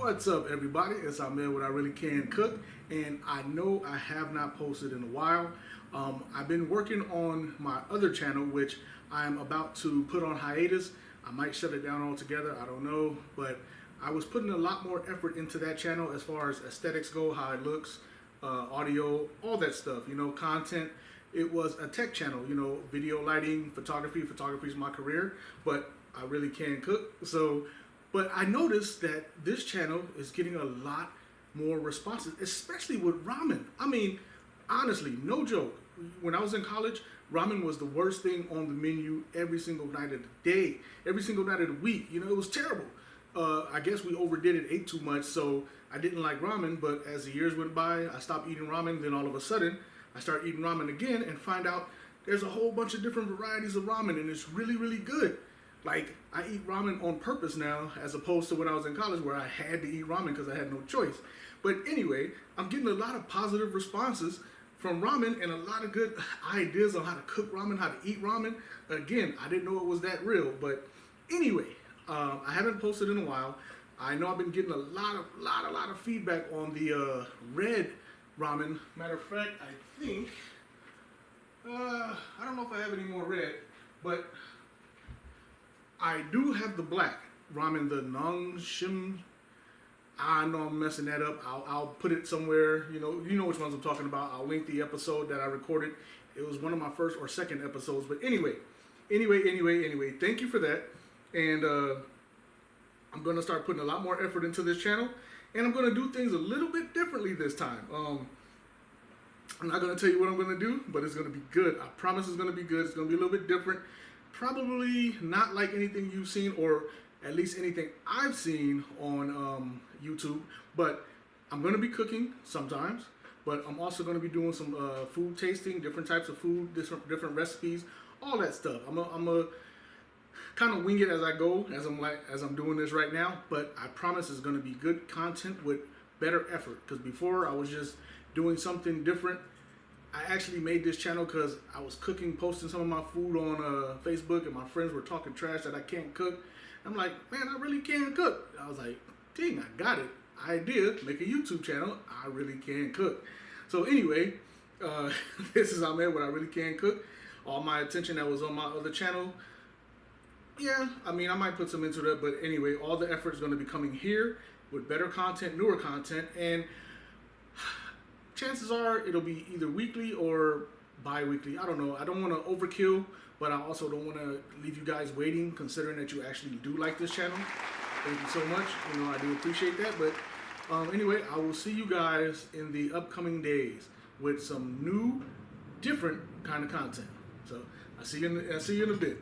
What's up, everybody? It's Ahmed with I Really Can Cook, and I know I have not posted in a while. I've been working on my other channel, which I'm about to put on hiatus. I might shut it down altogether, I don't know, but I was putting a lot more effort into that channel as far as aesthetics go, how it looks, audio, all that stuff, content. It was a tech channel, video lighting, photography. Photography is my career, but I really can cook. But I noticed that this channel is getting a lot more responses, especially with ramen. I mean, honestly, no joke. When I was in college, ramen was the worst thing on the menu every single night of the day, every single night of the week. It was terrible. I guess we overdid it, ate too much, so I didn't like ramen. But as the years went by, I stopped eating ramen. Then all of a sudden, I started eating ramen again and find out there's a whole bunch of different varieties of ramen, and it's really, really good. Like, I eat ramen on purpose now, as opposed to when I was in college where I had to eat ramen because I had no choice. But anyway, I'm getting a lot of positive responses from ramen and a lot of good ideas on how to cook ramen, how to eat ramen. Again, I didn't know it was that real, but anyway, I haven't posted in a while. I know I've been getting a lot of feedback on the red ramen. Matter of fact, I think, I don't know if I have any more red, but I do have the black ramen, the Nong Shim. I know I'm messing that up. I'll put it somewhere. You know which ones I'm talking about. I'll link the episode that I recorded. It was one of my first or second episodes. But anyway. Thank you for that. And I'm gonna start putting a lot more effort into this channel, and I'm gonna do things a little bit differently this time. I'm not gonna tell you what I'm gonna do, but it's gonna be good. I promise it's gonna be good. It's gonna be a little bit different. Probably not like anything you've seen, or at least anything I've seen on YouTube, but I'm going to be cooking sometimes, but I'm also going to be doing some food tasting, different types of food, different recipes, all that stuff. I'm a kind of wing it as I go, as I'm doing this right now, but I promise it's going to be good content with better effort, because before I was just doing something different. I actually made this channel because I was cooking, posting some of my food on Facebook, and my friends were talking trash that I can't cook. I'm like, man, I really can cook. I was like, dang, I got it. Idea, make a YouTube channel. I really can cook. So anyway, this is Ahmed with I Really Can Cook. All my attention that was on my other channel, yeah, I mean, I might put some into that, but anyway, all the effort is going to be coming here with better content, newer content, and chances are it'll be either weekly or bi-weekly. I don't know. I don't want to overkill, but I also don't want to leave you guys waiting, considering that you actually do like this channel. Thank you so much. I do appreciate that. But anyway, I will see you guys in the upcoming days with some new, different kind of content. So I see you in a bit.